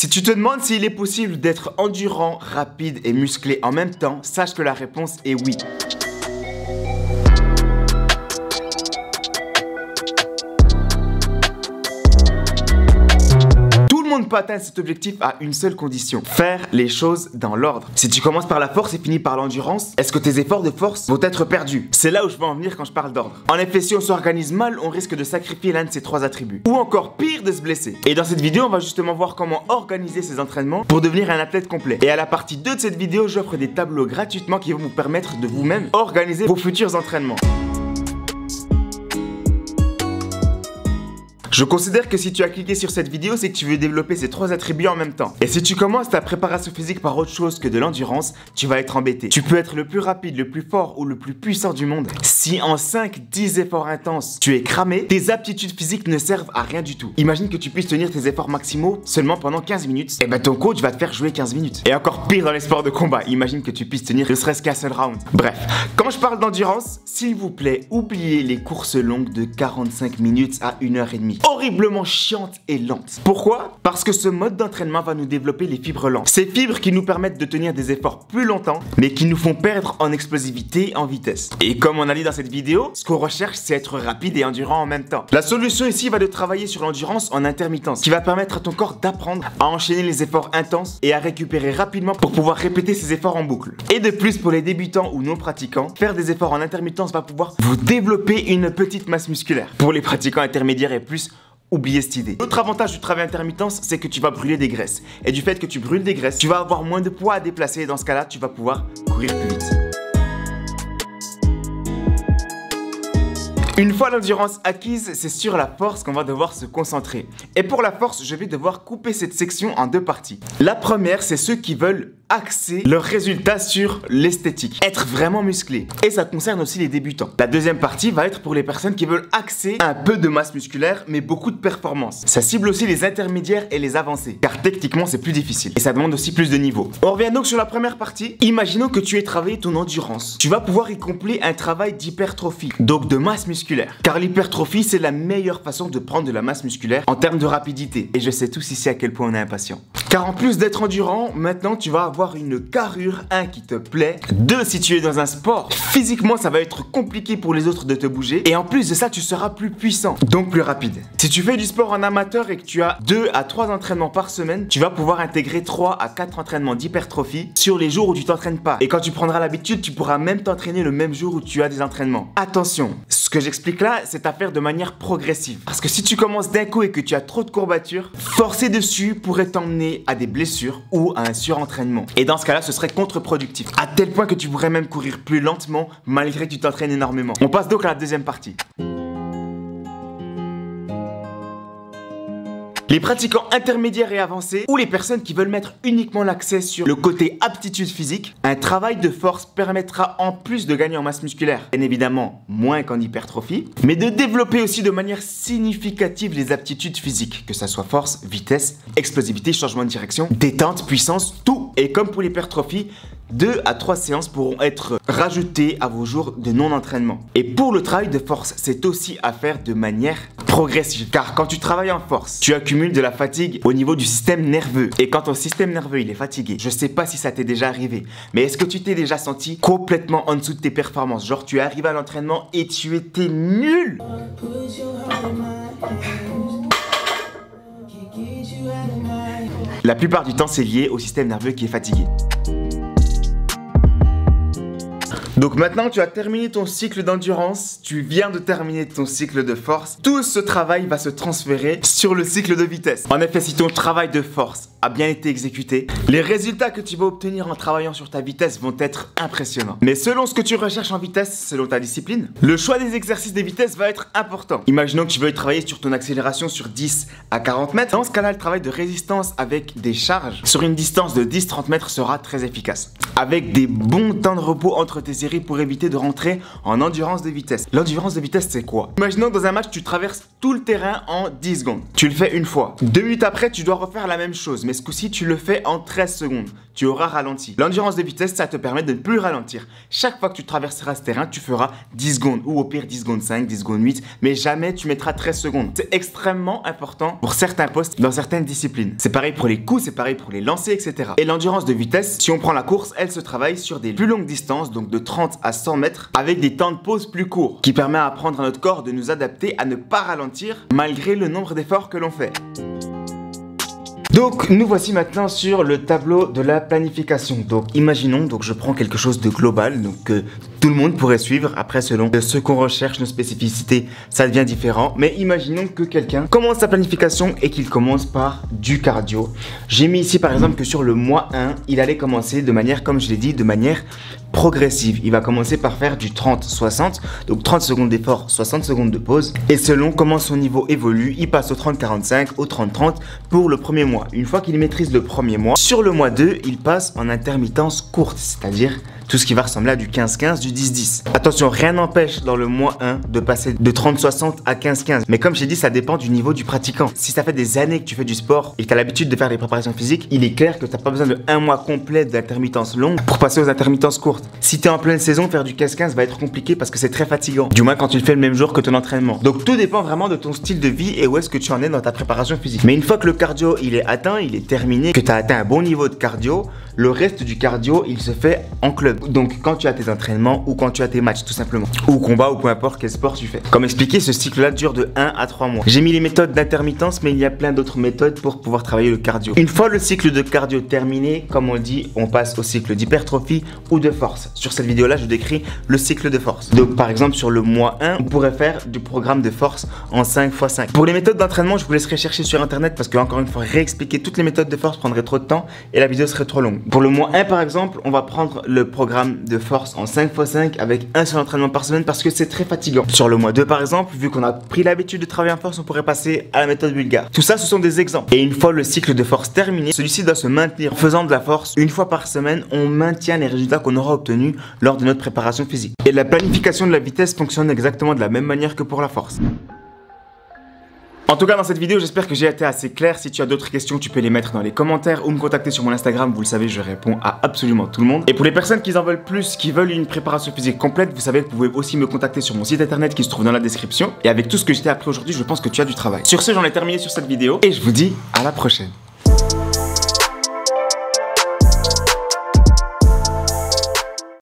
Si tu te demandes s'il est possible d'être endurant, rapide et musclé en même temps, sache que la réponse est oui. Tout le monde peut atteindre cet objectif à une seule condition: faire les choses dans l'ordre. Si tu commences par la force et finis par l'endurance, est-ce que tes efforts de force vont être perdus? C'est là où je veux en venir quand je parle d'ordre. En effet, si on s'organise mal, on risque de sacrifier l'un de ces trois attributs. Ou encore pire, de se blesser. Et dans cette vidéo, on va justement voir comment organiser ses entraînements pour devenir un athlète complet. Et à la partie 2 de cette vidéo, j'offre des tableaux gratuitement qui vont vous permettre de vous-même organiser vos futurs entraînements. Je considère que si tu as cliqué sur cette vidéo, c'est que tu veux développer ces trois attributs en même temps. Et si tu commences ta préparation physique par autre chose que de l'endurance, tu vas être embêté. Tu peux être le plus rapide, le plus fort ou le plus puissant du monde. Si en 5-10 efforts intenses, tu es cramé, tes aptitudes physiques ne servent à rien du tout. Imagine que tu puisses tenir tes efforts maximaux seulement pendant 15 minutes. Et ben ton coach va te faire jouer 15 minutes. Et encore pire dans les sports de combat, imagine que tu puisses tenir ne serait-ce qu'un seul round. Bref, quand je parle d'endurance, s'il vous plaît, oubliez les courses longues de 45 minutes à 1h30. Horriblement chiante et lente. Pourquoi? Parce que ce mode d'entraînement va nous développer les fibres lentes. Ces fibres qui nous permettent de tenir des efforts plus longtemps, mais qui nous font perdre en explosivité et en vitesse. Et comme on a dit dans cette vidéo, ce qu'on recherche, c'est être rapide et endurant en même temps. La solution ici va de travailler sur l'endurance en intermittence, qui va permettre à ton corps d'apprendre à enchaîner les efforts intenses et à récupérer rapidement pour pouvoir répéter ces efforts en boucle. Et de plus, pour les débutants ou non pratiquants, faire des efforts en intermittence va pouvoir vous développer une petite masse musculaire. Pour les pratiquants intermédiaires et plus, oubliez cette idée. L'autre avantage du travail intermittence, c'est que tu vas brûler des graisses. Et du fait que tu brûles des graisses, tu vas avoir moins de poids à déplacer et dans ce cas-là, tu vas pouvoir courir plus vite. Une fois l'endurance acquise, c'est sur la force qu'on va devoir se concentrer. Et pour la force, je vais devoir couper cette section en deux parties. La première, c'est ceux qui veulent axer leurs résultats sur l'esthétique, être vraiment musclé. Et ça concerne aussi les débutants. La deuxième partie va être pour les personnes qui veulent axer un peu de masse musculaire, mais beaucoup de performance. Ça cible aussi les intermédiaires et les avancés, car techniquement c'est plus difficile. Et ça demande aussi plus de niveau. On revient donc sur la première partie. Imaginons que tu aies travaillé ton endurance. Tu vas pouvoir y coupler un travail d'hypertrophie, donc de masse musculaire. Car l'hypertrophie, c'est la meilleure façon de prendre de la masse musculaire en termes de rapidité. Et je sais tous ici à quel point on est impatient. Car en plus d'être endurant, maintenant tu vas avoir une carrure, 1 qui te plaît, 2 si tu es dans un sport. Physiquement, ça va être compliqué pour les autres de te bouger. Et en plus de ça, tu seras plus puissant, donc plus rapide. Si tu fais du sport en amateur et que tu as 2 à 3 entraînements par semaine, tu vas pouvoir intégrer 3 à 4 entraînements d'hypertrophie sur les jours où tu t'entraînes pas. Et quand tu prendras l'habitude, tu pourras même t'entraîner le même jour où tu as des entraînements. Attention, ce que j'explique là, c'est à faire de manière progressive. Parce que si tu commences d'un coup et que tu as trop de courbatures, forcer dessus pourrait t'emmener à des blessures ou à un surentraînement. Et dans ce cas-là, ce serait contre-productif. À tel point que tu pourrais même courir plus lentement malgré que tu t'entraînes énormément. On passe donc à la deuxième partie. Les pratiquants intermédiaires et avancés ou les personnes qui veulent mettre uniquement l'accent sur le côté aptitude physique, un travail de force permettra en plus de gagner en masse musculaire, bien évidemment moins qu'en hypertrophie, mais de développer aussi de manière significative les aptitudes physiques, que ça soit force, vitesse, explosivité, changement de direction, détente, puissance, tout. Et comme pour l'hypertrophie, 2 à 3 séances pourront être rajoutées à vos jours de non-entraînement. Et pour le travail de force, c'est aussi à faire de manière progressive. Car quand tu travailles en force, tu accumules de la fatigue au niveau du système nerveux. Et quand ton système nerveux il est fatigué, je sais pas si ça t'est déjà arrivé, mais est-ce que tu t'es déjà senti complètement en dessous de tes performances? Genre tu es arrivé à l'entraînement et tu étais nul. La plupart du temps, c'est lié au système nerveux qui est fatigué. Donc maintenant tu as terminé ton cycle d'endurance, tu viens de terminer ton cycle de force. Tout ce travail va se transférer sur le cycle de vitesse. En effet, si ton travail de force a bien été exécuté, les résultats que tu vas obtenir en travaillant sur ta vitesse vont être impressionnants. Mais selon ce que tu recherches en vitesse, selon ta discipline, le choix des exercices de vitesse va être important. Imaginons que tu veuilles travailler sur ton accélération sur 10 à 40 mètres. Dans ce cas-là, le travail de résistance avec des charges sur une distance de 10-30 mètres sera très efficace. Avec des bons temps de repos entre tes séries série pour éviter de rentrer en endurance de vitesse. L'endurance de vitesse, c'est quoi? Imaginons dans un match, tu traverses tout le terrain en 10 secondes. Tu le fais une fois. 2 minutes après, tu dois refaire la même chose, mais ce coup-ci, tu le fais en 13 secondes. Tu auras ralenti. L'endurance de vitesse, ça te permet de ne plus ralentir. Chaque fois que tu traverseras ce terrain, tu feras 10 secondes, ou au pire 10 secondes 5, 10 secondes 8, mais jamais tu mettras 13 secondes. C'est extrêmement important pour certains postes dans certaines disciplines. C'est pareil pour les coups, c'est pareil pour les lancers, etc. Et l'endurance de vitesse, si on prend la course, elle se travaille sur des plus longues distances, donc de 30 à 100 mètres, avec des temps de pause plus courts, qui permet à apprendre à notre corps de nous adapter à ne pas ralentir, malgré le nombre d'efforts que l'on fait. Donc nous voici maintenant sur le tableau de la planification. Donc imaginons, donc je prends quelque chose de global, donc que tout le monde pourrait suivre. Après selon ce qu'on recherche, nos spécificités, ça devient différent. Mais imaginons que quelqu'un commence sa planification et qu'il commence par du cardio. J'ai mis ici par exemple que sur le mois 1, il allait commencer de manière, comme je l'ai dit, de manière progressive. Il va commencer par faire du 30-60, donc 30 secondes d'effort, 60 secondes de pause. Et selon comment son niveau évolue, il passe au 30-45, au 30-30 pour le premier mois. Une fois qu'il maîtrise le premier mois, sur le mois 2, il passe en intermittence courte, c'est-à-dire tout ce qui va ressembler à du 15-15, du 10-10. Attention, rien n'empêche dans le mois 1 de passer de 30-60 à 15-15. Mais comme j'ai dit, ça dépend du niveau du pratiquant. Si ça fait des années que tu fais du sport et que tu as l'habitude de faire des préparations physiques, il est clair que tu n'as pas besoin de un mois complet d'intermittence longue pour passer aux intermittences courtes. Si tu es en pleine saison, faire du 15-15 va être compliqué parce que c'est très fatigant. Du moins quand tu le fais le même jour que ton entraînement. Donc tout dépend vraiment de ton style de vie et où est-ce que tu en es dans ta préparation physique. Mais une fois que le cardio il est atteint, il est terminé, que tu as atteint un bon niveau de cardio, le reste du cardio il se fait en club. Donc quand tu as tes entraînements ou quand tu as tes matchs tout simplement. Ou combat ou peu importe quel sport tu fais. Comme expliqué, ce cycle là dure de 1 à 3 mois. J'ai mis les méthodes d'intermittence mais il y a plein d'autres méthodes pour pouvoir travailler le cardio. Une fois le cycle de cardio terminé, comme on dit, on passe au cycle d'hypertrophie ou de force. Sur cette vidéo là je décris le cycle de force. Donc par exemple sur le mois 1, on pourrait faire du programme de force en 5x5. Pour les méthodes d'entraînement, je vous laisserai chercher sur internet parce que encore une fois réexpliquer toutes les méthodes de force prendrait trop de temps et la vidéo serait trop longue. Pour le mois 1 par exemple, on va prendre le programme de force en 5x5 avec un seul entraînement par semaine parce que c'est très fatigant. Sur le mois 2 par exemple, vu qu'on a pris l'habitude de travailler en force, on pourrait passer à la méthode bulgare. Tout ça ce sont des exemples. Et une fois le cycle de force terminé, celui-ci doit se maintenir en faisant de la force une fois par semaine. On maintient les résultats qu'on aura obtenus lors de notre préparation physique. Et la planification de la vitesse fonctionne exactement de la même manière que pour la force. En tout cas dans cette vidéo j'espère que j'ai été assez clair. Si tu as d'autres questions tu peux les mettre dans les commentaires ou me contacter sur mon Instagram, vous le savez je réponds à absolument tout le monde. Et pour les personnes qui en veulent plus, qui veulent une préparation physique complète, vous savez que vous pouvez aussi me contacter sur mon site internet qui se trouve dans la description. Et avec tout ce que je t'ai appris aujourd'hui, je pense que tu as du travail. Sur ce j'en ai terminé sur cette vidéo et je vous dis à la prochaine.